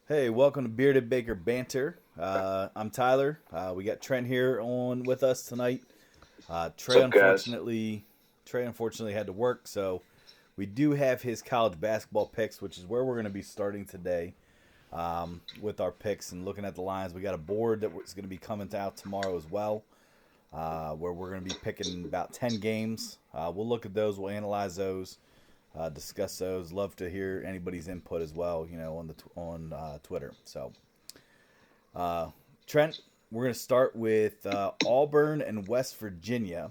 Hey, welcome to Bearded Baker Banter. I'm Tyler. We got Trent here on with us tonight. Uh, What's Trey up, guys? unfortunately, Trey unfortunately had to work, so we do have his college basketball picks, which is where we're going to be starting today with our picks and looking at the lines. We got a board that is going to be coming out tomorrow as well, where we're going to be picking about 10 games. We'll look at those. We'll analyze those. Discuss those. Love to hear anybody's input as well. On Twitter. So, uh, Trent, we're gonna start with Auburn and West Virginia.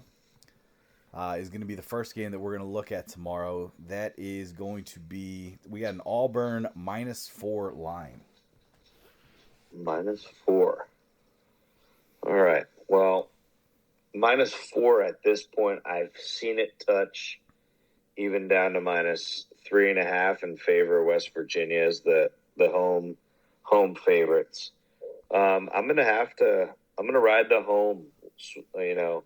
Is going to be the first game that we're going to look at tomorrow. That is going to be we got an Auburn -4 line. -4. All right. Well, -4 at this point, I've seen it touch even down to -3.5 in favor of West Virginia as the home favorites. I'm gonna ride the home. You know,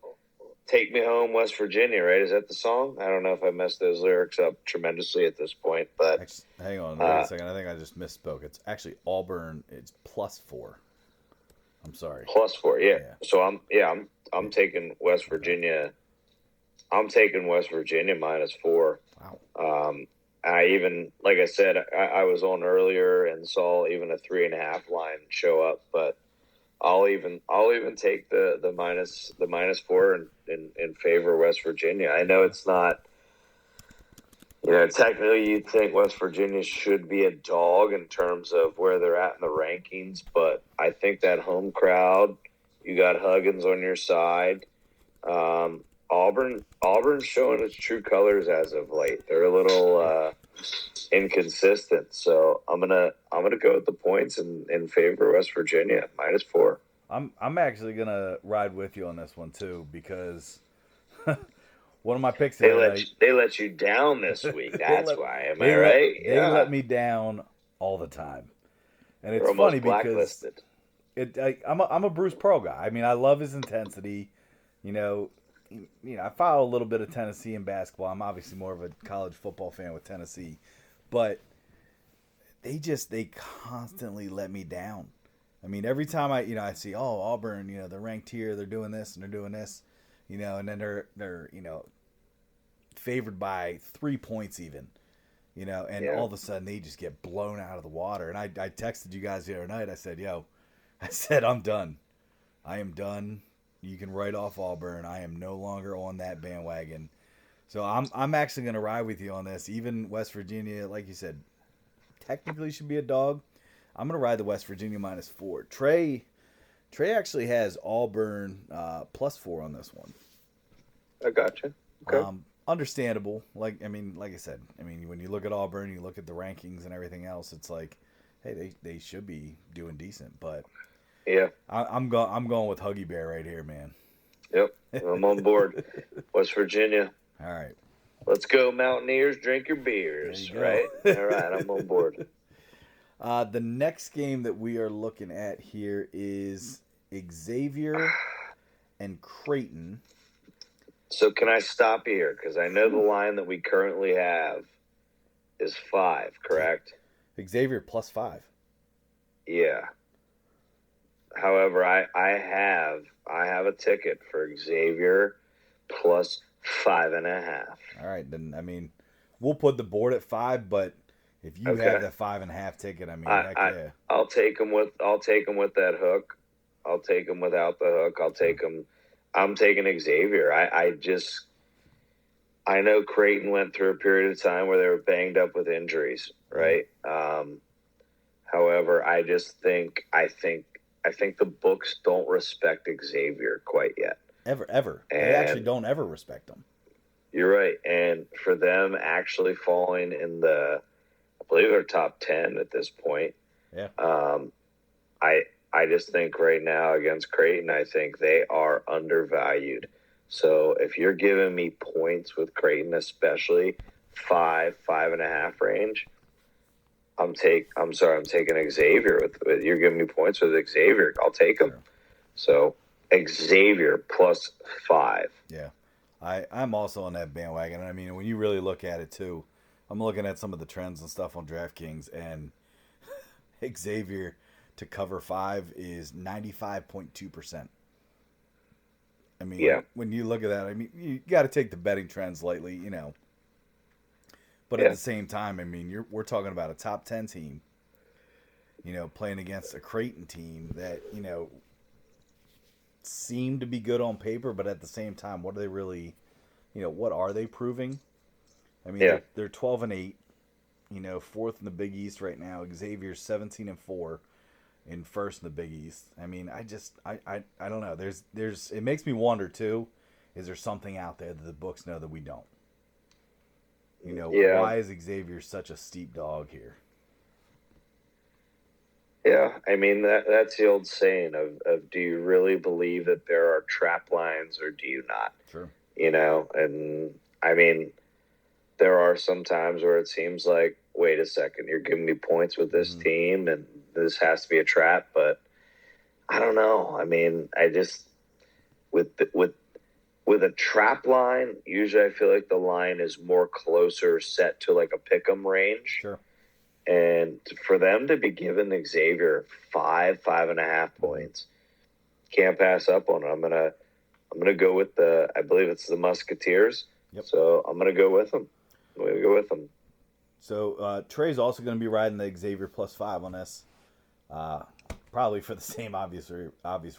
take me home, West Virginia. Right? Is that the song? I don't know if I messed those lyrics up tremendously at this point, but Actually, hang on, wait a uh, second. I think I just misspoke. It's actually Auburn. It's +4. I'm sorry. +4. Yeah. Yeah. So I'm Yeah. taking West Okay. Virginia. I'm taking West Virginia -4. Wow. I even, like I said, I was on earlier and saw even a 3.5 line show up, but I'll even take the -4 in favor of West Virginia. I know Okay. it's not. Technically, you'd think West Virginia should be a dog in terms of where they're at in the rankings, but I think that home crowd, you got Huggins on your side. Auburn's showing its true colors as of late. They're a little inconsistent, so I'm gonna go with the points in favor of West Virginia -4. I'm actually gonna ride with you on this one too because one of my picks the They other let night you, they let you down this week. they That's let why. Am they I let right? they let Yeah, me down all the time, and they're it's funny almost because blacklisted. I'm a Bruce Pearl guy. I mean, I love his intensity. You know, I follow a little bit of Tennessee in basketball. I'm obviously more of a college football fan with Tennessee, but they constantly let me down. I mean, every time I see Auburn, they're ranked here, they're doing this and they're doing this, and then they're favored by 3 points even, and Yeah, all of a sudden they just get blown out of the water. And I texted you guys the other night. I said, "Yo," I said, "I'm done. I am done. You can write off Auburn. I am no longer on that bandwagon." So I'm actually going to ride with you on this. Even West Virginia, like you said, technically should be a dog. I'm gonna ride the West Virginia -4. Trey actually has Auburn +4 on this one. I got you. Okay. Understandable. Like I said, when you look at Auburn, you look at the rankings and everything else, it's like, hey, they should be doing decent. But Yeah. I'm going with Huggy Bear right here, man. Yep. I'm on board. West Virginia. All right, Let's go, Mountaineers. Drink your there you beers. go. Right. All right. I'm on board. The next game that we are looking at here is Xavier and Creighton. So can I stop here? Because I know the Whew. line that we currently have is 5. Correct? Xavier +5. Yeah. However, I have a ticket for Xavier +5.5. All right, then we'll put the board at 5, but if you have Okay. that 5.5 ticket, I, heck I yeah. I'll take him with that hook. I'll take him without the hook. I'll So, take him. I'm taking Xavier. I know Creighton went through a period of time where they were banged up with injuries, yeah, right? However, I think the books don't respect Xavier quite yet, ever. They actually and don't ever respect them. you're right. And for them actually falling in I believe they're top 10 at this point. Yeah, Um, I I just think right now against Creighton, I think they are undervalued. So if you're giving me points with Creighton, especially 5.5 range, I'm taking Xavier with you're giving me points with Xavier. I'll take him. sure. So Xavier +5. Yeah, I'm also on that bandwagon. I mean, when you really look at it too, I'm looking at some of the trends and stuff on DraftKings, and Xavier to cover 5 is 95.2%. I mean, Yeah. when you look at that, I mean, you got to take the betting trends lightly, But at Yeah. the same time, I mean, we're talking about a top 10 team, playing against a Creighton team that, seem to be good on paper, but at the same time, what are they really, what are they proving? I mean, Yeah. they're 12-8, fourth in the Big East right now. Xavier's 17-4 in first in the Big East. I mean, I don't know. There's it makes me wonder too. Is there something out there that the books know that we don't? Yeah. Why is Xavier such a steep dog here? Yeah. I mean, that's the old saying of do you really believe that there are trap lines or do you not? Sure. And I mean, there are some times where it seems like, wait a second, you're giving me points with this team and this has to be a trap, but I don't know. I mean, I just with a trap line, usually I feel like the line is more closer set to like a pick'em range. Sure. And for them to be given Xavier 5.5 points, can't pass up on it. I'm gonna go with I believe it's the Musketeers. Yep. So I'm gonna go with them. I'm gonna go with them. So Trey's also going to be riding the Xavier +5 on this, probably for the same obvious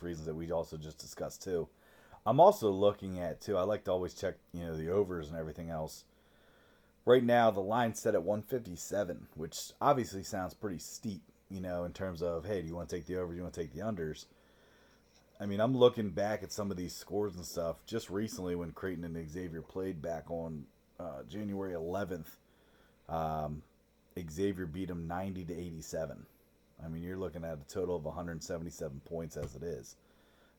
reasons that we also just discussed too. I'm also looking at too. I like to always check the overs and everything else. Right now the line's set at 157, which obviously sounds pretty steep. In terms of, hey, do you want to take the overs? Do you want to take the unders? I mean, I'm looking back at some of these scores and stuff just recently when Creighton and Xavier played back on January 11th. Xavier beat him 90-87. I mean, you're looking at a total of 177 points as it is.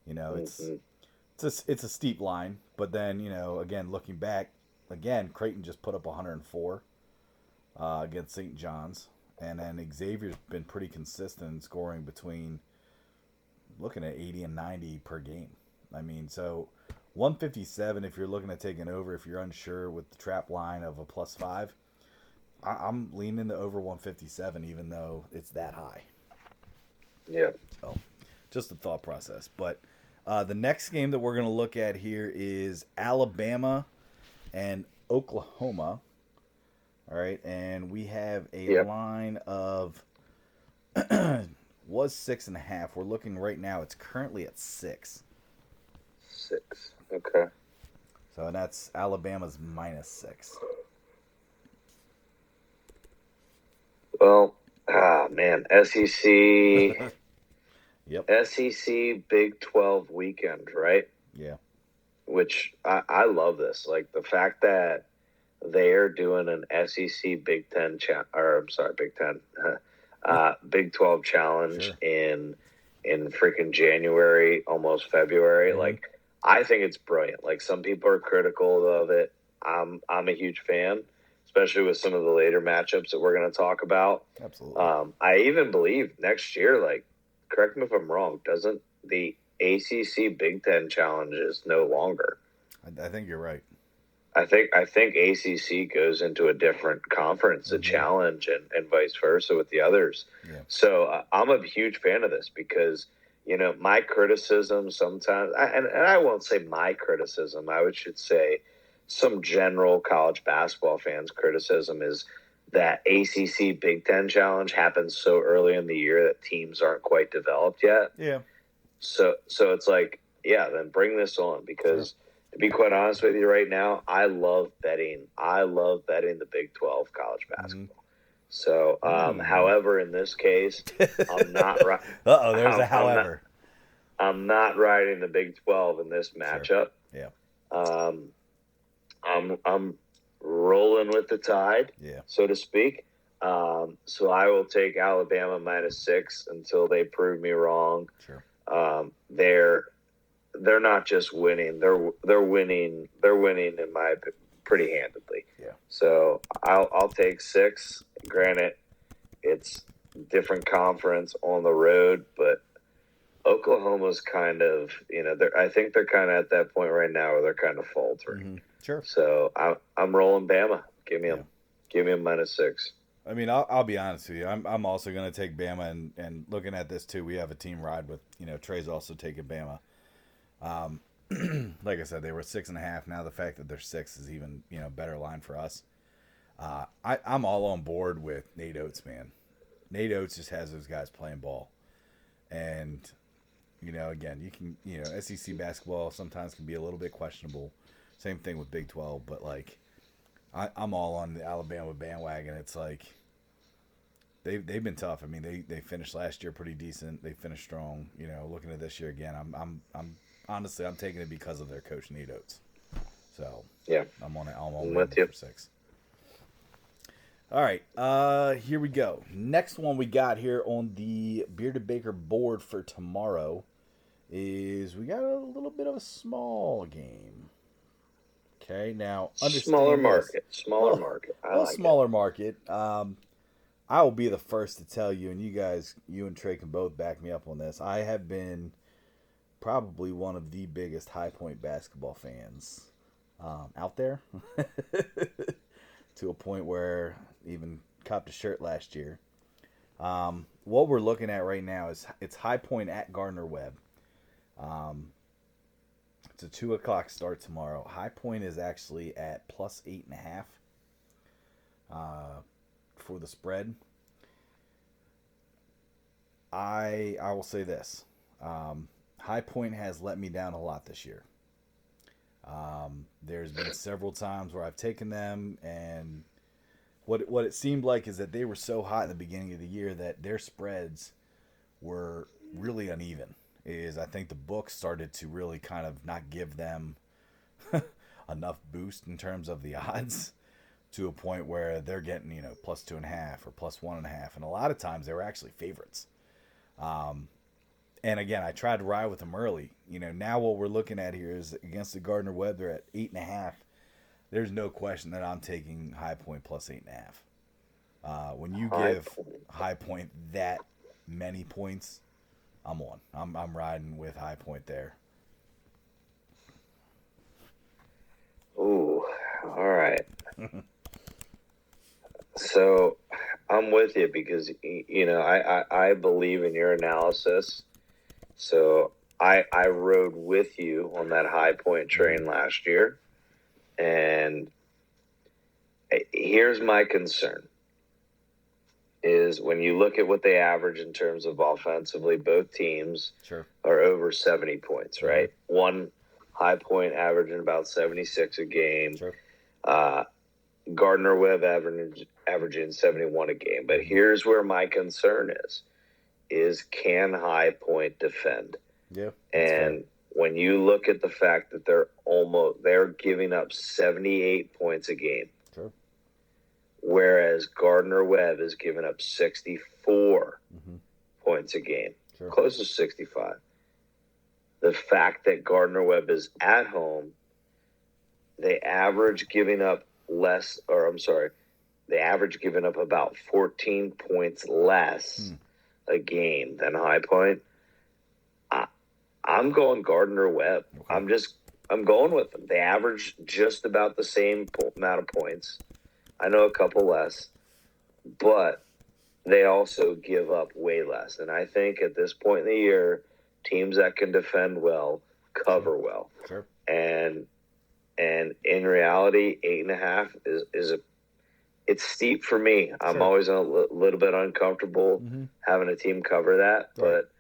It's a steep line, but then again looking back, Creighton just put up 104 against St. John's, and then Xavier's been pretty consistent in scoring between looking at 80 and 90 per game. I mean, so 157 if you're looking at taking over, if you're unsure with the trap line of a +5. I'm leaning the over 157, even though it's that high. Yeah. So, just a thought process. But the next game that we're going to look at here is Alabama and Oklahoma. All right, and we have a line of was 6.5. We're looking right now. It's currently at 6. 6. Okay. So that's Alabama's -6. Well, man, SEC. Yep. SEC Big 12 weekend, right? Yeah. Which I love this. Like the fact that they're doing an SEC Big 10 Big 10 Big 12 challenge Sure. in freaking January, almost February. Mm-hmm. Like I think it's brilliant. Like some people are critical of it. I'm a huge fan, especially with some of the later matchups that we're going to talk about. Absolutely. I even believe next year, like, correct me if I'm wrong, doesn't the ACC Big Ten Challenge is no longer? I think you're right. I think ACC goes into a different conference, a challenge, and vice versa with the others. Yeah. So I'm a huge fan of this because, my criticism sometimes, and I won't say my criticism, should say some general college basketball fans' criticism is that ACC Big Ten Challenge happens so early in the year that teams aren't quite developed yet. Yeah. So it's like, yeah, then bring this on because to be quite honest with you right now, I love betting. I love betting the Big 12 college basketball. So, however, in this case, I'm not right. There's a however. I'm not riding the Big 12 in this matchup. Sure. Yeah. I'm rolling with the tide, so to speak. So I will take Alabama -6 until they prove me wrong. Sure. They're not just winning; they're winning. They're winning in my pretty handedly. Yeah. So I'll take 6. Granted, it's different conference on the road, but Oklahoma's kind of I think they're kind of at that point right now where they're kind of faltering. Mm-hmm. Sure. So I'm rolling Bama. Give me them. Give me them -6. I mean, I'll be honest with you. I'm also going to take Bama, and looking at this too, we have a team ride with, Trey's also taking Bama. Like I said, they were 6.5. Now the fact that they're 6 is even, better line for us. I'm all on board with Nate Oates, man. Nate Oates just has those guys playing ball. And, again, you can, SEC basketball sometimes can be a little bit questionable. Same thing with Big 12, but like, I'm all on the Alabama bandwagon. It's like they've been tough. I mean, they finished last year pretty decent. They finished strong. Looking at this year again, I'm honestly I'm taking it because of their coach Nate Oates. So yeah, I'm on it. I'm with you for 6. All right, here we go. Next one we got here on the Bearded Baker board for tomorrow is we got a little bit of a small game. Okay, now smaller market. I like smaller market. I will be the first to tell you, and you and Trey can both back me up on this. I have been probably one of the biggest High Point basketball fans out there, to a point where even copped a shirt last year. What we're looking at right now is it's High Point at Gardner Webb. It's a 2:00 start tomorrow. High Point is actually at plus 8.5 for the spread. I will say this: High Point has let me down a lot this year. There's been several times where I've taken them, and what it seemed like is that they were so hot in the beginning of the year that their spreads were really uneven. I think the books started to really kind of not give them enough boost in terms of the odds to a point where they're getting, plus 2.5 or plus 1.5. And a lot of times they were actually favorites. And again, I tried to ride with them early. Now what we're looking at here is against the Gardner Webb, they're at 8.5. There's no question that I'm taking High Point plus 8.5. When you give High Point that many points, I'm on. I'm riding with High Point there. Ooh, all right. So I'm with you because I believe in your analysis. So I rode with you on that High Point train last year, and here's my concern. Is when you look at what they average in terms of offensively, both teams are over 70 points, right? One High Point averaging about 76 a game. Gardner Webb averaging 71 a game. But here's where my concern is can High Point defend? Yeah. And when you look at the fact that they're giving up 78 points a game. Whereas Gardner Webb is giving up 64 points a game, close to 65. The fact that Gardner Webb is at home, they average giving up about 14 points less a game than High Point. I'm going Gardner Webb. Okay. I'm going with them. They average just about the same amount of points. I know a couple less, but they also give up way less. And I think at this point in the year, teams that can defend well cover well. Sure. And in reality, 8.5 it's steep for me. I'm always a little bit uncomfortable having a team cover that, but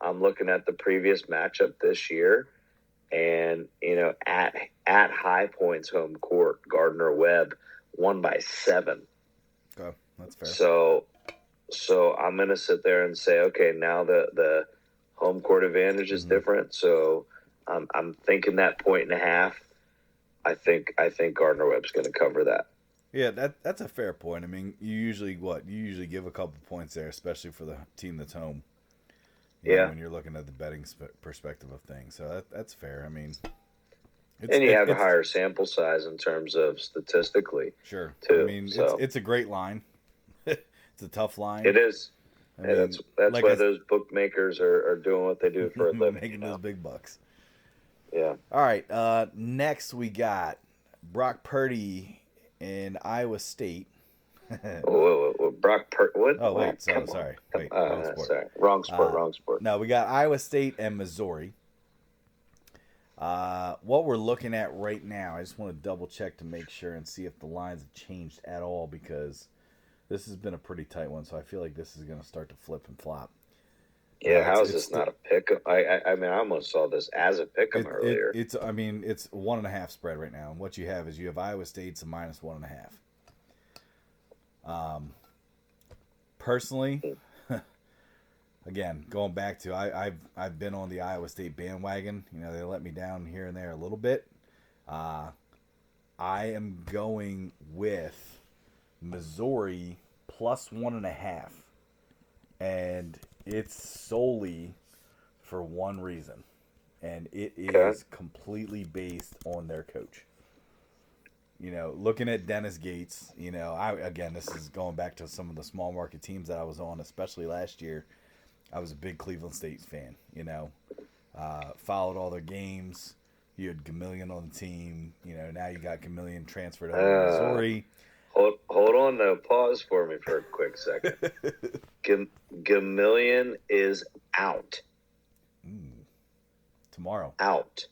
I'm looking at the previous matchup this year, and at High Point's home court, Gardner Webb won by 7. Okay, that's fair. So I'm going to sit there and say, okay, now the home court advantage is different. So I'm thinking that 1.5. I think Gardner Webb's going to cover that. Yeah, that's a fair point. I mean, you usually give a couple points there, especially for the team that's home. When you're looking at the betting perspective of things, so that's fair. I mean. You have a higher sample size in terms of statistically. Sure. Too, I mean, it's a great line. It's a tough line. It is. That's why those bookmakers are doing what they do for a living. Making those big bucks. Yeah. All right. Next, we got Brock Purdy in Iowa State. Wait. What? Oh wait, Come on. sorry. Wait, wrong sport. Sorry. Wrong sport. No, we got Iowa State and Missouri. What we're looking at right now, I just want to double check to make sure and see if the lines have changed at all, because this has been a pretty tight one, so I feel like this is going to start to flip and flop. Yeah, how is this not a pick? I mean, I almost saw this as a pick 'em earlier. It's 1.5 spread right now. And what you have is Iowa State's a -1.5. Personally, again, going back to I've been on the Iowa State bandwagon. They let me down here and there a little bit. I am going with Missouri +1.5, and it's solely for one reason, and it is completely based on their coach. Looking at Dennis Gates, this is going back to some of the small market teams that I was on, especially last year. I was a big Cleveland State fan, followed all their games. You had Gamillion on the team, now you got Gamillion transferred over to Missouri. Hold on, pause for me for a quick second. Gamillion is out. Tomorrow. Out.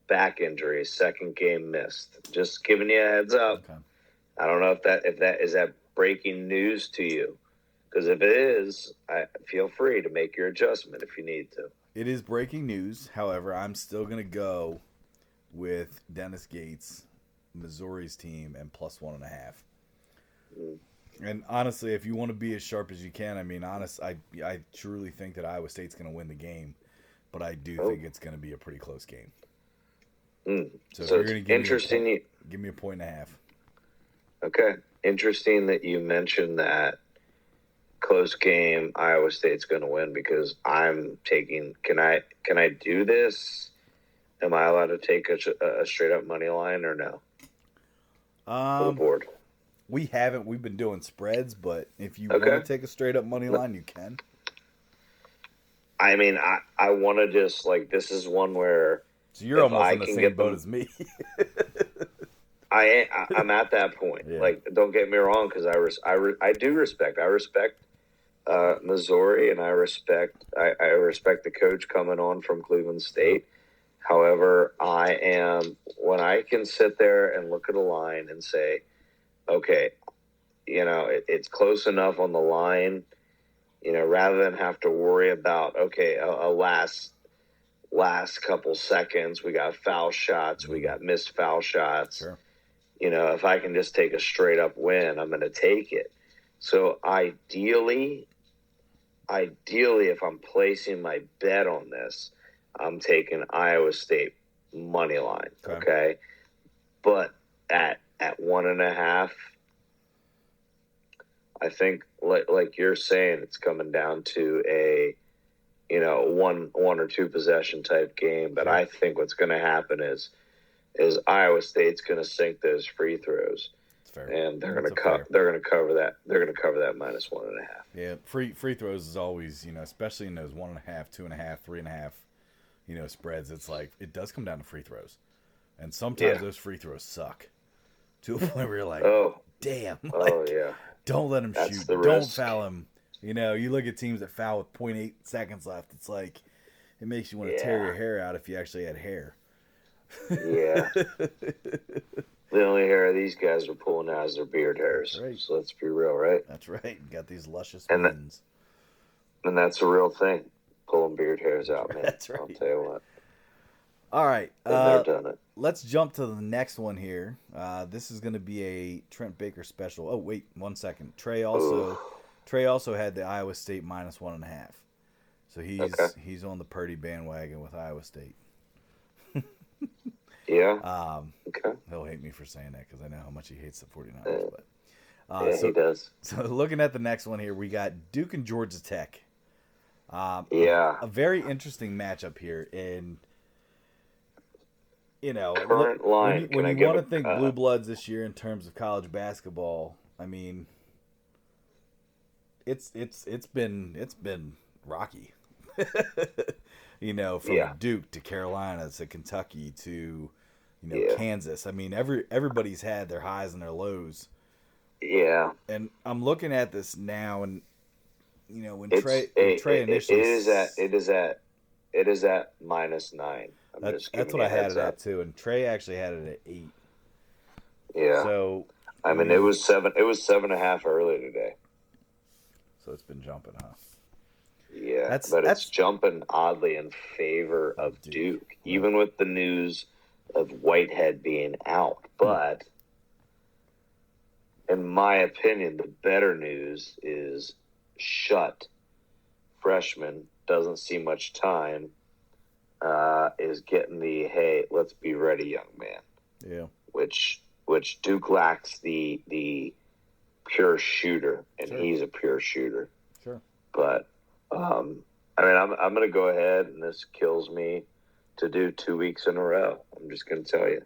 Back injury, second game missed. Just giving you a heads up. Okay. I don't know if that is that breaking news to you. Because if it is, feel free to make your adjustment if you need to. It is breaking news. However, I'm still going to go with Dennis Gates, Missouri's team, and +1.5. And honestly, if you want to be as sharp as you can, I truly think that Iowa State's going to win the game, but I do think it's going to be a pretty close game. So if you're going to give me a 1.5. Okay, interesting that you mentioned that close game. Iowa State's going to win, because I'm taking. Can I do this? Am I allowed to take a straight up money line or no? For the board. We haven't. We've been doing spreads, but if you want to take a straight up money line, you can. I mean, I want to just this is one where. So you're almost in the same boat as me. I'm at that point. Yeah. Don't get me wrong, because I do respect. I respect Missouri, and I respect the coach coming on from Cleveland State. However, when I can sit there and look at a line and say, okay, it's close enough on the line, rather than have to worry about, a last couple seconds, we got foul shots, we got missed foul shots. Sure. If I can just take a straight up win, I'm going to take it. So ideally, if I'm placing my bet on this, I'm taking Iowa State money line. Okay. But at 1.5, I think like you're saying, it's coming down to a one or two possession type game. But I think what's going to happen is Iowa State's going to sink those free throws. Fair. And they're going to cover that. They're going to cover that -1.5. Yeah, free throws is always, especially in those 1.5, 2.5, 3.5, spreads. It's it does come down to free throws, and sometimes those free throws suck to a point where you're like, damn, don't let him shoot, don't foul him. You look at teams that foul with 0.8 seconds left. It's it makes you want to tear your hair out if you actually had hair. Yeah. The only hair these guys are pulling out is their beard hairs. Right. So let's be real, right? That's right. You got these luscious ends. And that's a real thing. Pulling beard hairs out, man. That's right. I'll tell you what. All right. They've done it. Let's jump to the next one here. This is going to be a Trent Baker special. Oh, wait 1 second. Trey also had the Iowa State -1.5. So he's on the Purdy bandwagon with Iowa State. Yeah. He'll hate me for saying that, because I know how much he hates the 49ers. He does. So looking at the next one here, we got Duke and Georgia Tech. A very interesting matchup here. And, current line. When you want to think blue bloods this year in terms of college basketball, it's been rocky. From Duke to Carolina to Kentucky to Kansas. Everybody's had their highs and their lows Yeah. And I'm looking at this now, and when It's Trey initially, it is at -9. I'm just that's giving what you I a had heads it at up. too, and Trey actually had it at 8. Yeah. So I mean, it was 7. It was 7.5 earlier today. So it's been jumping, huh? Yeah, but it's jumping oddly in favor of Duke, right. even with the news of Whitehead being out. But in my opinion, the better news is Shut, freshman, doesn't see much time, is getting the, hey, let's be ready, young man. Yeah. Which Duke lacks the pure shooter, and he's a pure shooter. Sure. But I mean, I'm going to go ahead, and this kills me to do 2 weeks in a row. I'm just going to tell you.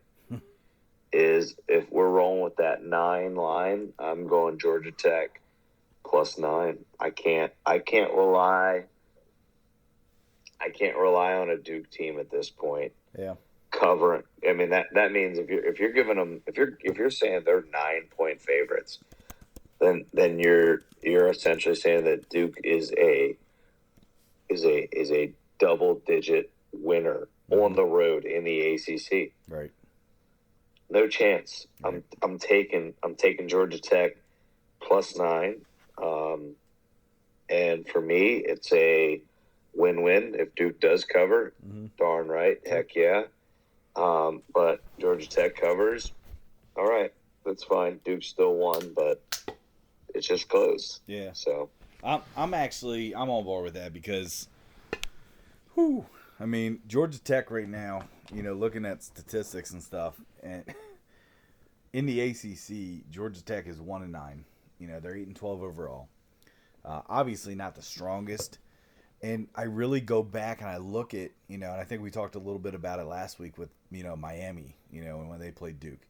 Is if we're rolling with that 9 line, I'm going Georgia Tech +9. I can't rely on a Duke team at this point. Yeah. Covering. I mean, that means if you're giving them, if you're saying they're 9-point favorites, then you're essentially saying that Duke is a double-digit winner on the road in the ACC. Right. No chance. Right. I'm taking Georgia Tech +9. And for me, it's a win-win if Duke does cover. Darn right, heck yeah. But Georgia Tech covers. All right, that's fine. Duke still won, but it's just close. Yeah. So I'm on board with that because, I mean, Georgia Tech right now, looking at statistics and stuff, and in the ACC, Georgia Tech is 1-9. They're 8-12 overall. Obviously not the strongest. And I really go back and I look at, and I think we talked a little bit about it last week with, Miami, and when they played Duke.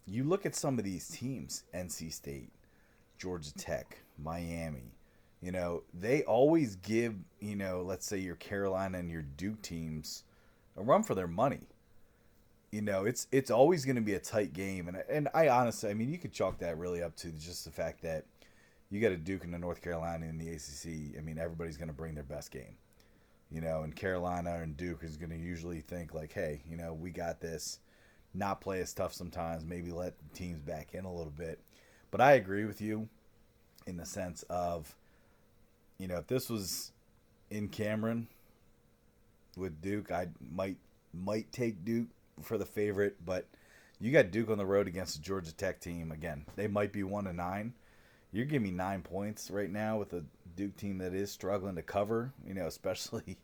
You look at some of these teams, NC State, Georgia Tech, Miami, they always give, let's say your Carolina and your Duke teams a run for their money. It's always going to be a tight game. And I honestly, I mean, you could chalk that really up to just the fact that you got a Duke and a North Carolina in the ACC. I mean, everybody's going to bring their best game. And Carolina and Duke is going to usually think like, hey, we got this. Not play as tough sometimes. Maybe let the teams back in a little bit. But I agree with you in the sense of, if this was in Cameron with Duke, I might take Duke for the favorite. But you got Duke on the road against the Georgia Tech team. Again, they might be 1-9. You're giving me 9 points right now with a Duke team that is struggling to cover, especially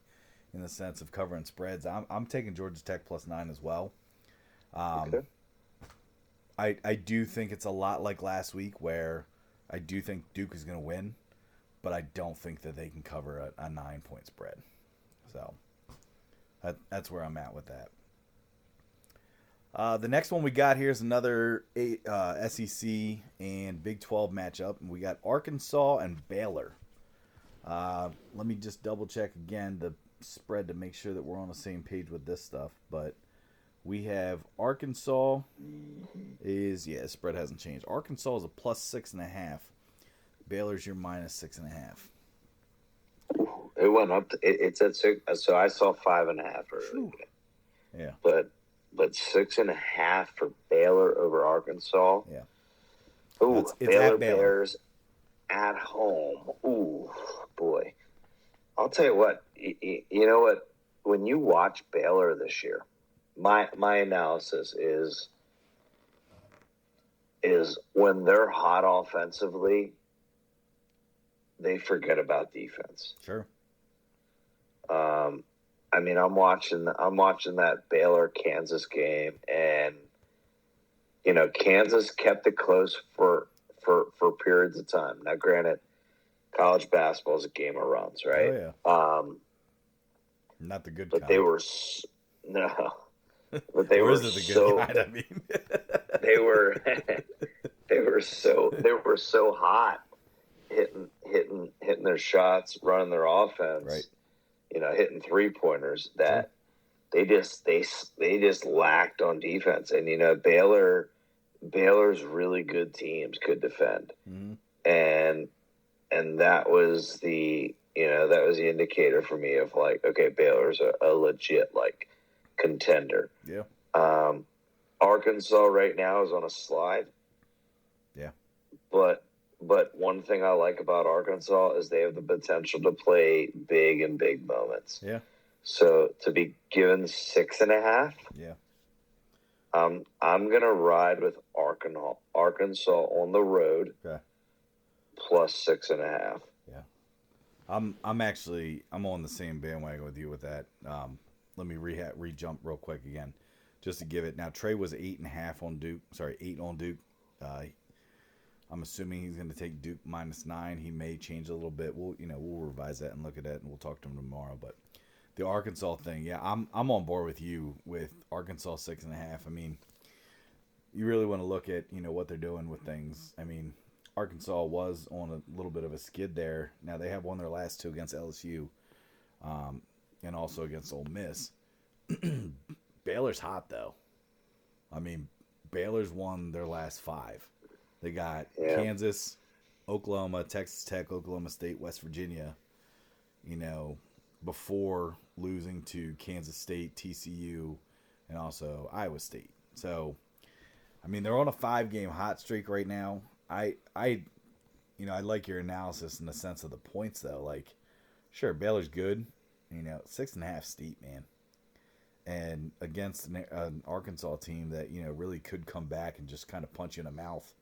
in the sense of covering spreads. I'm taking Georgia Tech +9 as well. okay. I do think it's a lot like last week where I do think Duke is going to win, but I don't think that they can cover a 9-point spread. So that's where I'm at with that. The next one we got here is another SEC and Big 12 matchup. And we got Arkansas and Baylor. Let me just double check again the spread to make sure that we're on the same page with this stuff. But we have Arkansas spread hasn't changed. Arkansas is a +6.5. Baylor's your -6.5. It went up. It's at 6. So I saw 5.5 earlier. Yeah. But 6.5 for Baylor over Arkansas. Yeah. Ooh, it's Baylor at Baylor. Bears at home. Ooh, boy. I'll tell you what. You know what? When you watch Baylor this year, my analysis is when they're hot offensively, they forget about defense. Sure. I mean, I'm watching that Baylor Kansas game, and Kansas kept it close for periods of time. Now, granted, college basketball is a game of runs, right? Oh yeah. Not the good but kind. They were no. But they were the good kind, I mean. they were so hot, hitting their shots, running their offense. Right. Hitting 3-pointers that they just lacked on defense. And Baylor Baylor's really good teams could defend, Mm-hmm. and that was the indicator for me of like, okay, Baylor's a legit like contender. Yeah. Arkansas right now is on a slide. Yeah. But one thing I like about Arkansas is they have the potential to play big in big moments. Yeah. So to be given 6.5, Yeah. I'm gonna ride with Arkansas on the road. Okay. Plus 6.5. Yeah. I'm on the same bandwagon with you with that. Let me re-jump real quick again, just to give it. Now Trey was 8.5 on Duke. Sorry, 8 on Duke. I'm assuming he's going to take Duke -9. He may change a little bit. We'll revise that and look at that, and we'll talk to him tomorrow. But the Arkansas thing, yeah, I'm on board with you with Arkansas 6.5. I mean, you really want to look at what they're doing with things. I mean, Arkansas was on a little bit of a skid there. Now they have won their last 2 against LSU, and also against Ole Miss. Baylor's hot though. I mean, Baylor's won their last 5. They got Kansas, Oklahoma, Texas Tech, Oklahoma State, West Virginia, before losing to Kansas State, TCU, and also Iowa State. So, I mean, they're on a 5-game hot streak right now. I like your analysis in the sense of the points, though. Like, sure, Baylor's good. 6.5 steep, man. And against an Arkansas team that, really could come back and just kind of punch you in the mouth,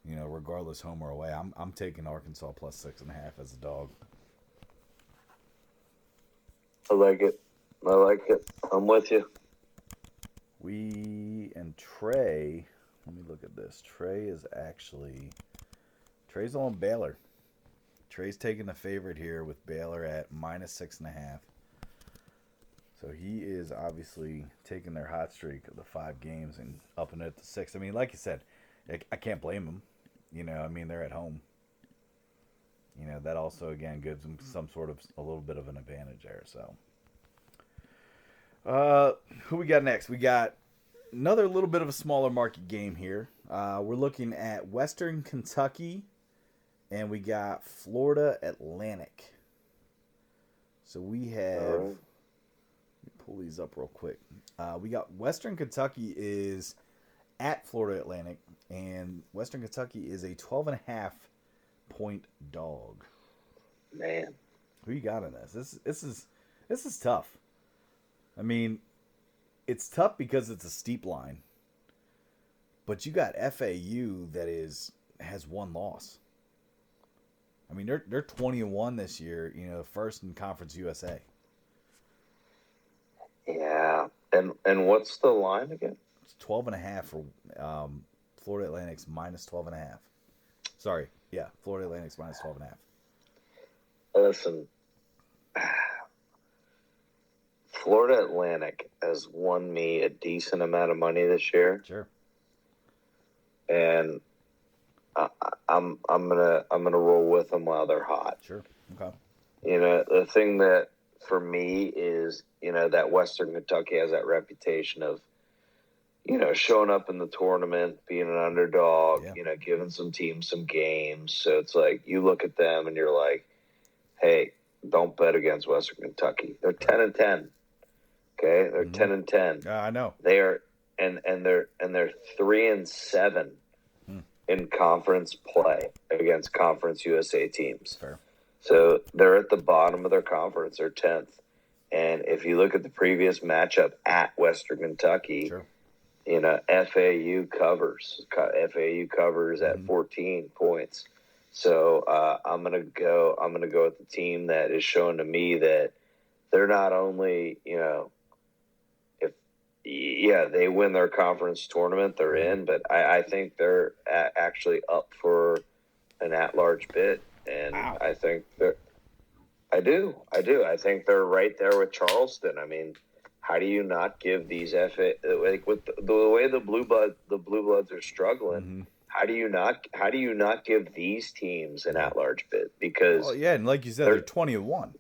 regardless home or away. I'm taking Arkansas plus 6.5 as a dog. I like it. I'm with you. And Trey, let me look at this. Trey's on Baylor. Trey's taking the favorite here with Baylor at -6.5. So he is obviously taking their hot streak of the 5 games and upping it to 6. I mean, like you said, I can't blame them. They're at home. That also, again, gives them a little bit of an advantage there. So, who we got next? We got another little bit of a smaller market game here. We're looking at Western Kentucky, and we got Florida Atlantic. So we have... Let me pull these up real quick. We got Western Kentucky is at Florida Atlantic, and Western Kentucky is a 12.5 point dog. Man, who you got in this? This is tough. I mean, it's tough because it's a steep line, but you got FAU that has 1 loss. I mean, they're 20-1 this year. First in Conference USA. Yeah, and what's the line again? It's 12.5 for Florida Atlantic's -12.5. Sorry, yeah, Florida Atlantic's -12.5. Listen, Florida Atlantic has won me a decent amount of money this year. Sure. And I'm gonna roll with them while they're hot. Sure. Okay. The thing that for me is that Western Kentucky has that reputation of showing up in the tournament, being an underdog, giving some teams some games. So it's like you look at them and you're like, hey, don't bet against Western Kentucky. They're 10-10. Okay, they're 10-10. I know they are, and they're 3-7 in conference play against Conference USA teams. Fair. So they're at the bottom of their conference. They're 10th. And if you look at the previous matchup at Western Kentucky, sure. FAU covers. FAU covers at 14 points. So I'm gonna go with the team that is showing to me that they're not only they win their conference tournament, they're in, but I think they're actually up for an at-large bid, and wow. I think I do. I think they're right there with Charleston. I mean, how do you not give these with the way the Blue Bloods are struggling? Mm-hmm. How do you not give these teams an at-large bid? Because and like you said, they're 20-1.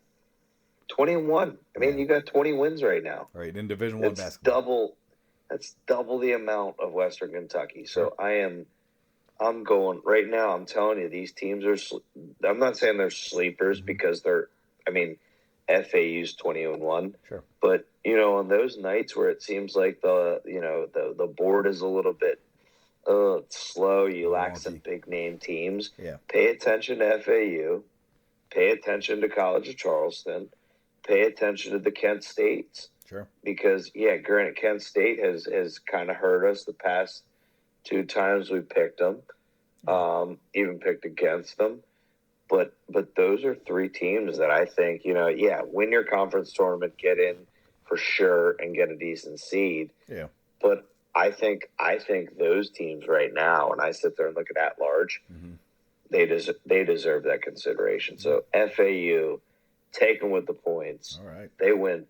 21. I mean, you got 20 wins right now. Right, in Division I basketball. That's double the amount of Western Kentucky. Sure. So I'm going right now. I'm telling you, these teams are. I'm not saying they're sleepers because they're. I mean, FAU's 20-1, Sure. but on those nights where it seems like the board is a little bit slow, you lack some Wonky. big name teams. Yeah. Pay attention to FAU. Pay attention to College of Charleston. Pay attention to the Kent States. Sure. Because granted, Kent State has kind of hurt us the past 2 times we picked them, even picked against them. But those are 3 teams that I think win your conference tournament, get in for sure, and get a decent seed. Yeah. But I think those teams right now, and I sit there and look at large, they deserve that consideration. So FAU, take them with the points. All right. They win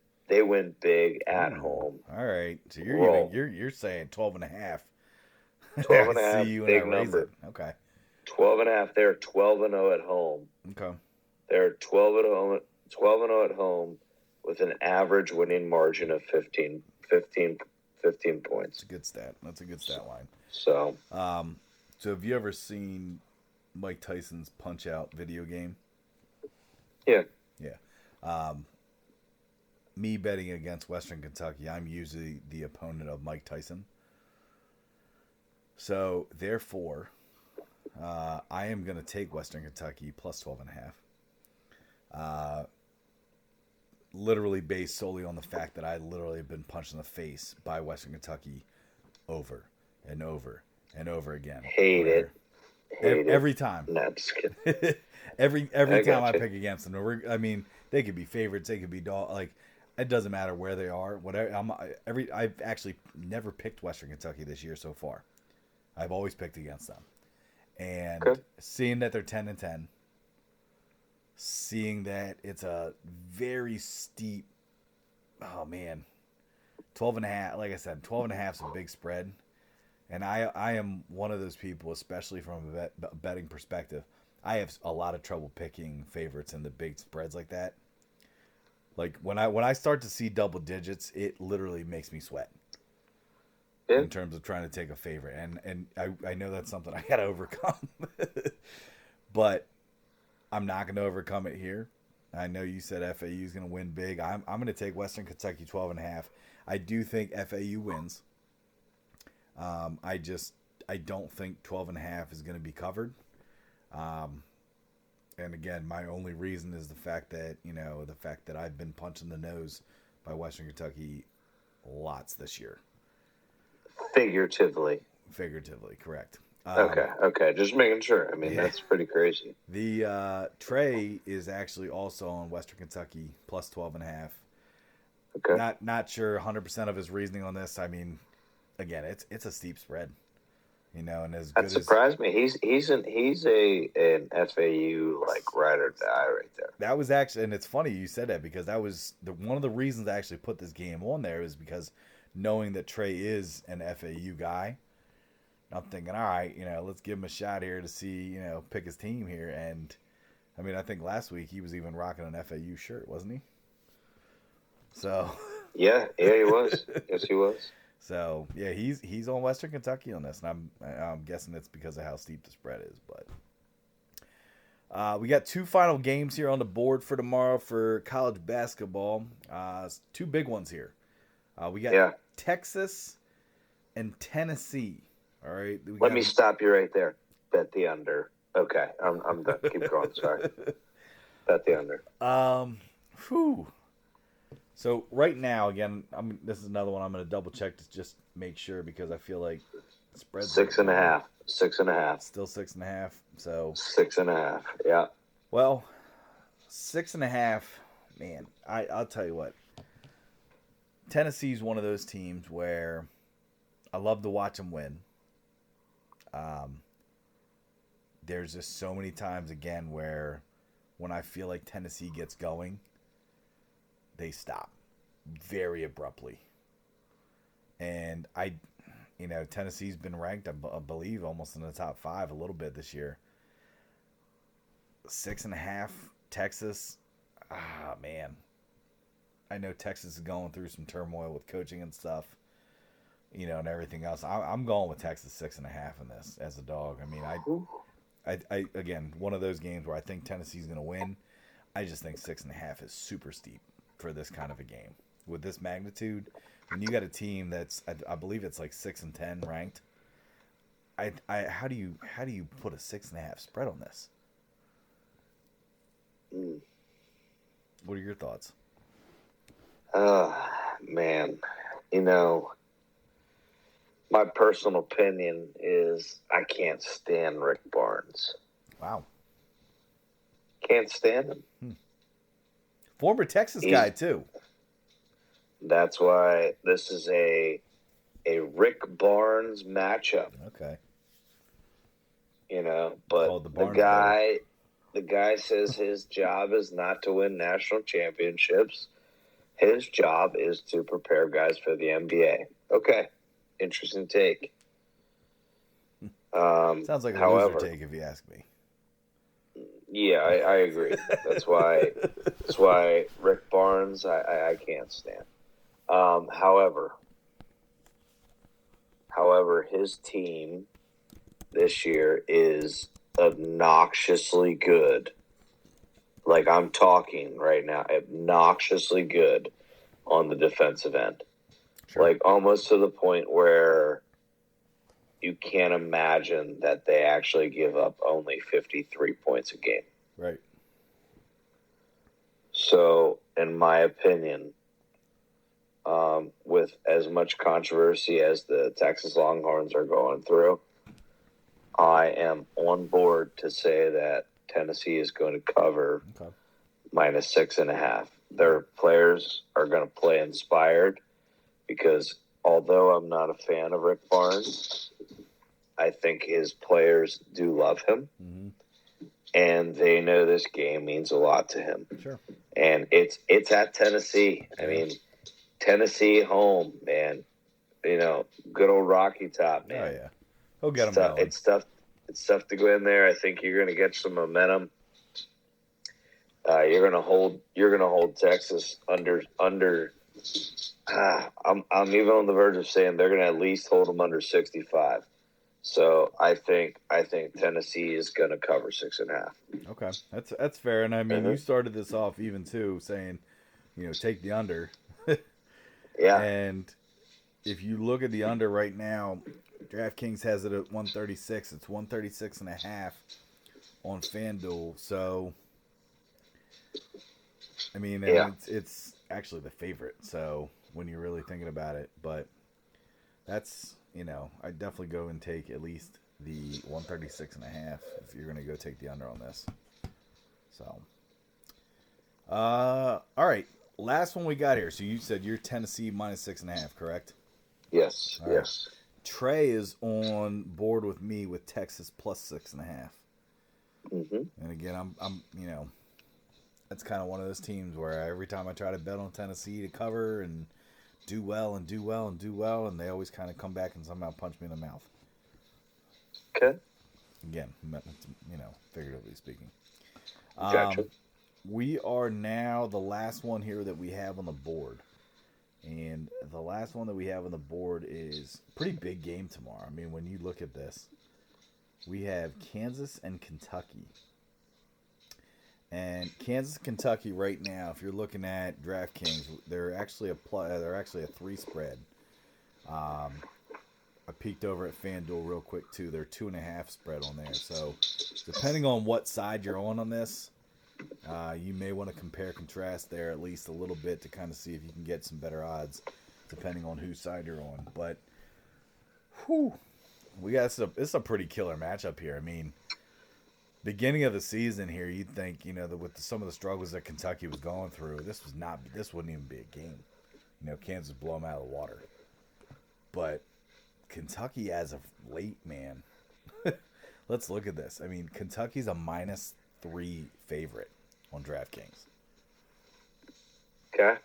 big at home. All right. So you're saying 12.5. 12 and a I half, see you and big I raise number. it. Okay. 12.5. They're 12-0 at home. Okay. They're 12-0 at home with an average winning margin of 15 points. That's a good stat. That's a good stat line. So have you ever seen Mike Tyson's Punch Out video game? yeah. Me betting against Western Kentucky, I'm usually the opponent of Mike Tyson. So therefore, I am going to take Western Kentucky plus 12.5. Literally based solely on the fact that I literally have been punched in the face by Western Kentucky over and over and over again. Hate it. Every time. No, I'm just kidding. every time I pick against them. I mean, they could be favorites, they could be it doesn't matter where they are. Whatever. I've actually never picked Western Kentucky this year so far. I've always picked against them, and seeing that they're 10-10, seeing that it's a very steep. Oh man, 12.5. Like I said, 12.5 is a big spread, and I am one of those people, especially from a betting perspective. I have a lot of trouble picking favorites in the big spreads like that. Like when I start to see double digits, it literally makes me sweat. Yeah. In terms of trying to take a favorite, and I know that's something I got to overcome, but I'm not going to overcome it here. I know you said FAU is going to win big. I'm going to take Western Kentucky 12.5. I do think FAU wins. I don't think 12.5 is going to be covered. And again, my only reason is the fact that I've been punched in the nose by Western Kentucky lots this year. Figuratively, correct. Okay. Just making sure. I mean, that's pretty crazy. The Trey is actually also on Western Kentucky plus 12.5. Okay. Not sure 100% of his reasoning on this. I mean, again, it's a steep spread. And as good that surprised me. He's an FAU ride or die right there. That was actually, and it's funny you said that because that was one of the reasons I actually put this game on there is because knowing that Trey is an FAU guy, I'm thinking, all right, let's give him a shot here to see, pick his team here. And I mean, I think last week he was even rocking an FAU shirt, wasn't he? So yeah, he was. Yes, he was. So yeah, he's on Western Kentucky on this, and I'm guessing it's because of how steep the spread is. But we got 2 final games here on the board for tomorrow for college basketball. 2 big ones here. We got Texas and Tennessee. All right. Let me stop you right there. Bet the under. Okay, I'm done. Keep going. Sorry. Bet the under. Whew. So right now, again, this is another one I'm going to double check to just make sure because I feel like the spread's 6.5. 6.5. Still 6.5. So 6.5. Yeah. Well, 6.5. Man, I'll tell you what. Tennessee's one of those teams where I love to watch them win. There's just so many times again where when I feel like Tennessee gets going, they stop very abruptly. And Tennessee's been ranked, I believe, almost in the top 5 a little bit this year. 6.5, Texas. Man. I know Texas is going through some turmoil with coaching and stuff. and everything else. I'm going with Texas 6.5 in this as a dog. I mean, I again, one of those games where I think Tennessee's going to win. I just think 6.5 is super steep for this kind of a game with this magnitude. When you got a team that's, I believe it's like 6-10 ranked. How do you put a 6.5 spread on this? Mm. What are your thoughts? Man, my personal opinion is I can't stand Rick Barnes. Wow. Can't stand him. Former Texas guy too. That's why this is a Rick Barnes matchup. Okay. But the guy says his job is not to win national championships. His job is to prepare guys for the NBA. Okay. Interesting take. Sounds like a loser take if you ask me. Yeah, I agree. That's why Rick Barnes I can't stand. However, his team this year is obnoxiously good. Like I'm talking right now, obnoxiously good on the defensive end. Sure. Like almost to the point where you can't imagine that they actually give up only 53 points a game. Right. So, in my opinion, with as much controversy as the Texas Longhorns are going through, I am on board to say that Tennessee is going to cover minus 6.5. Their players are going to play inspired because although I'm not a fan of Rick Barnes, I think his players do love him. Mm-hmm. And they know this game means a lot to him. Sure. And it's at Tennessee. I mean, Tennessee home, man. Good old Rocky Top, man. Oh yeah, he'll get them going. It's tough to go in there. I think you're going to get some momentum. You're going to hold Texas under. I'm even on the verge of saying they're going to at least hold them under 65. So I think Tennessee is going to cover 6.5. Okay, that's fair. And I mean, you started this off even too saying, take the under. Yeah. And if you look at the under right now, DraftKings has it at 136. It's 136.5 on FanDuel. So, I mean, it's actually the favorite. So when you're really thinking about it, but that's, I'd definitely go and take at least the 136.5 if you're going to go take the under on this. So, all right. Last one we got here. So you said you're Tennessee minus 6.5, correct? Yes. All yes. Right. Trey is on board with me with Texas plus 6.5. Mm-hmm. And again, I'm that's kind of one of those teams where every time I try to bet on Tennessee to cover and do well, and they always kind of come back and somehow punch me in the mouth. Okay. Again, figuratively speaking. Gotcha. We are now the last one here that we have on the board. And the last one that we have on the board is a pretty big game tomorrow. I mean, when you look at this, we have Kansas and Kentucky. And Kansas, Kentucky right now, if you're looking at DraftKings, they're actually a 3 spread. I peeked over at FanDuel real quick too. They're 2.5 spread on there. So depending on what side you're on this, you may want to compare contrast there at least a little bit to kind of see if you can get some better odds depending on whose side you're on. But it's a pretty killer matchup here. I mean, beginning of the season here, you'd think, with some of the struggles that Kentucky was going through, this wouldn't even be a game. Kansas blow them out of the water. But Kentucky as of late, man, let's look at this. I mean, Kentucky's a -3 favorite on DraftKings. Okay.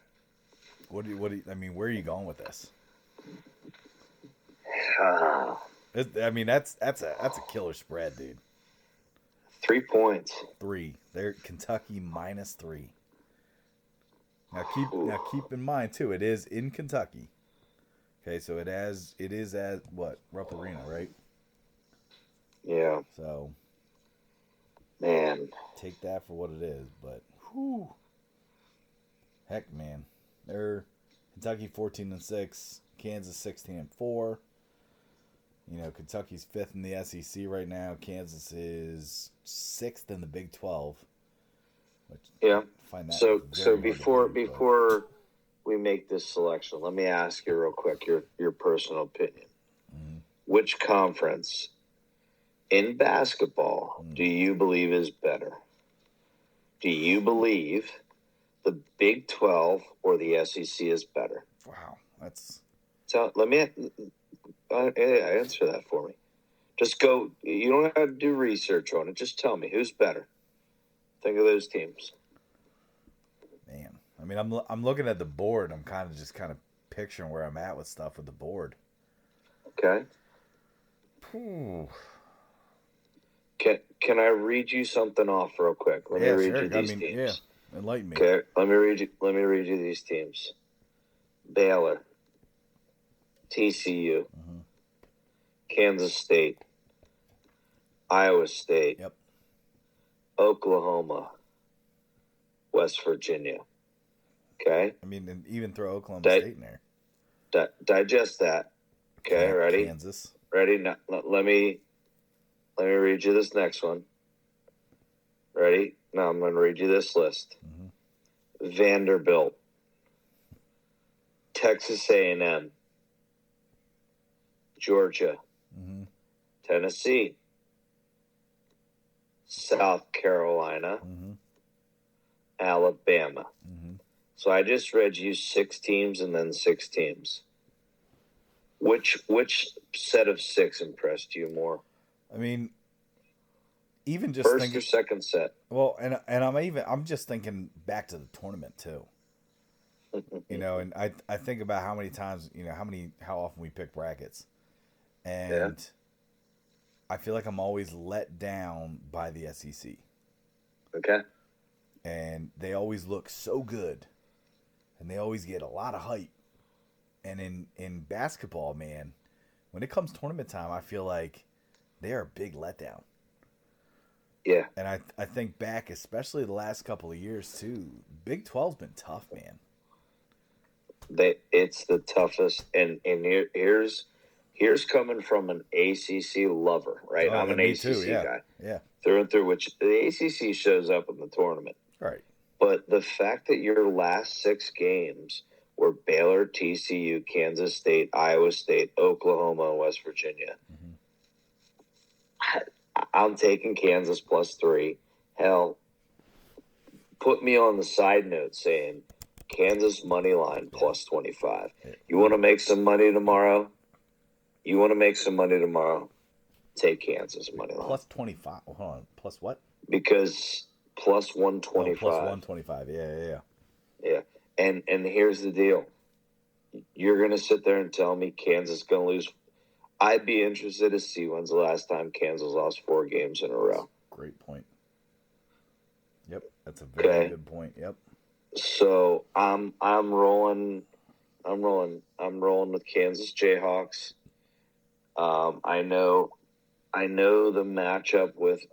What do you, I mean, where are you going with this? I mean, that's a killer spread, dude. 3 points. 3. They're Kentucky -3. Now keep in mind too, it is in Kentucky. Okay, so it is at what? Rupp Arena, right? Yeah, So man. take that for what it is. But whew, heck, man, they're Kentucky 14-6, Kansas 16-4. You know, Kentucky's fifth in the SEC right now. Kansas is sixth in the Big 12. Which Yeah. I find that So very hard to believe, before we make this selection, let me ask you real quick your personal opinion. Mm-hmm. Which conference in basketball do you believe is better? Do you believe the Big 12 or the SEC is better? Wow, that's. So let me answer that for me. Just go. You don't have to do research on it. Just tell me who's better. Think of those teams. Man, I mean, I'm looking at the board. I'm kind of picturing where I'm at with stuff with the board. Okay. Ooh. Can I read you something off real quick? Let me read sure. you these teams. Yeah, enlighten me. Okay. Let me read you these teams. Baylor, TCU, Kansas State, Iowa State, Yep. Oklahoma, West Virginia. Okay. I mean, and even throw Oklahoma State in there. Digest that. Okay. Yep, Ready? Kansas. Ready? Now, let me read you this next one. Ready? Now I'm going to read you this list. Vanderbilt, Texas A&M, Georgia, Tennessee, South Carolina, Alabama. So I just read you 6 teams and then 6 teams. Which set of 6 impressed you more? I mean, even just first thinking, or second set. Well, and I'm just thinking back to the tournament too. You know, and I think about how many times, you know, how often we pick brackets, and I feel like I'm always let down by the SEC. Okay. And they always look so good, and they always get a lot of hype. And in basketball, man, when it comes tournament time, I feel like they are a big letdown. Yeah. And I think back, especially the last couple of years too. Big 12's been tough, man. It's the toughest, and here's coming from an ACC lover, right? Oh, I'm an me ACC too, yeah. guy, Yeah, through and through. Which the ACC shows up in the tournament, right? But the fact that your last 6 games were Baylor, TCU, Kansas State, Iowa State, Oklahoma, and West Virginia. I'm taking Kansas +3. Hell, put me on the side note saying Kansas money line +25. You want to make some money tomorrow? Take Kansas money line. +25. Hold on. Plus what? Because +125. +125. Yeah. And here's the deal. You're going to sit there and tell me Kansas is going to lose. I'd be interested to see when's the last time Kansas lost 4 games in a row. Great point. Yep, that's a very good point. Yep. So I'm rolling with Kansas Jayhawks. I know the matchup with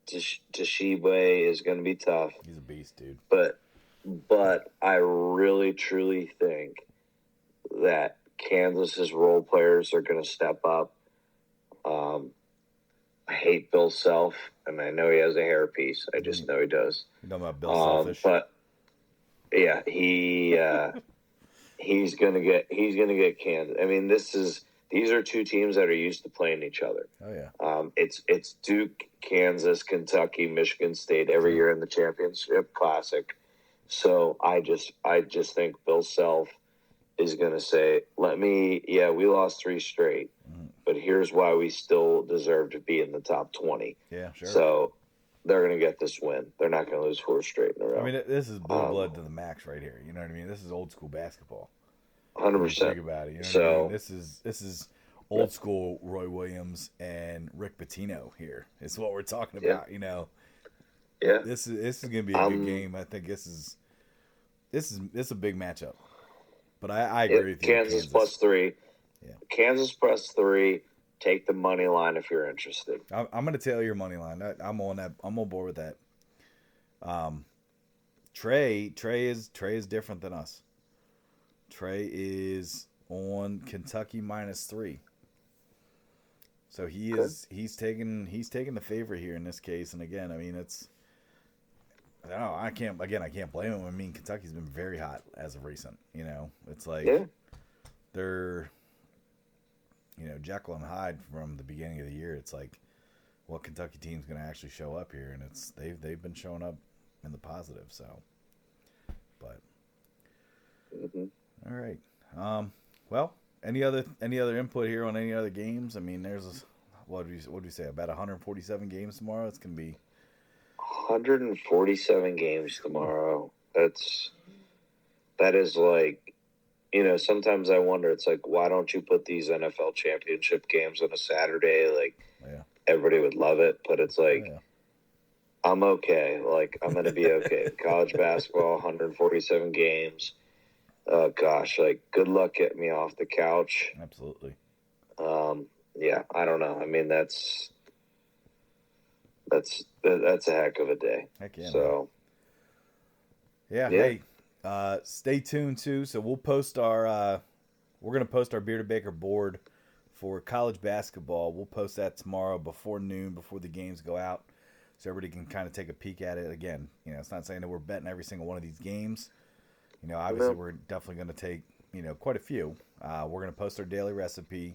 Toshiba is going to be tough. He's a beast, dude. But I really truly think that Kansas's role players are going to step up. I hate Bill Self, and I know he has a hairpiece. I just know he does. You know about Bill Selfish? But yeah, he's gonna get Kansas. I mean, these are 2 teams that are used to playing each other. Oh yeah. It's Duke, Kansas, Kentucky, Michigan State every year in the championship classic. So I just think Bill Self is going to say, we lost 3 straight, but here's why we still deserve to be in the top 20. Yeah, sure. So they're going to get this win. They're not going to lose 4 straight in a row. I mean, this is blue blood to the max right here. You know what I mean? This is old school basketball. 100%. Think about it. You know what I mean? This is old school Roy Williams and Rick Pitino here. It's what we're talking about. You know. Yeah. This is going to be a good game. I think this is a big matchup. But I agree with you. Kansas plus 3. Yeah. Kansas plus 3. Take the money line if you're interested. I'm going to tell your money line. I'm on that. I'm on board with that. Trey is different than us. Trey is on Kentucky minus 3. So he's taking the favorite here in this case. And again, I mean, I don't know. I can't blame him. I mean, Kentucky's been very hot as of recent. It's like they're, Jekyll and Hyde from the beginning of the year. It's like, what Kentucky team's going to actually show up here? And they've been showing up in the positive. So, but all right. Well, any other input here on any other games? I mean, there's what do you say, about 147 games tomorrow? It's gonna be 147 games tomorrow. That is like, sometimes I wonder. It's like, why don't you put these NFL championship games on a Saturday? Like, everybody would love it, but it's like, I'm okay. Like, I'm gonna be okay. College basketball, 147 games. Oh gosh, like, good luck getting me off the couch. Absolutely. Yeah, I don't know. I mean, that's a heck of a day. Heck yeah. So, Hey, stay tuned too. So we'll post we're gonna post our Bearded Baker board for college basketball. We'll post that tomorrow before noon, before the games go out, so everybody can kind of take a peek at it. Again, it's not saying that we're betting every single one of these games. Obviously we're definitely going to take, quite a few. We're going to post our daily recipe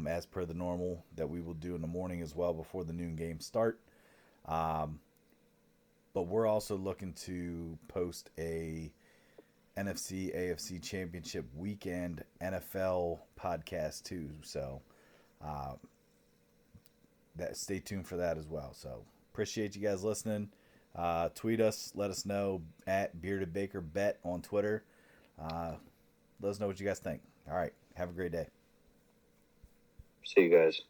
as per the normal that we will do in the morning as well before the noon games start. But we're also looking to post a NFC AFC Championship weekend NFL podcast too. So stay tuned for that as well. So appreciate you guys listening. Tweet us, let us know at Bearded Baker Bet on Twitter. Let us know what you guys think. All right. Have a great day. See you guys.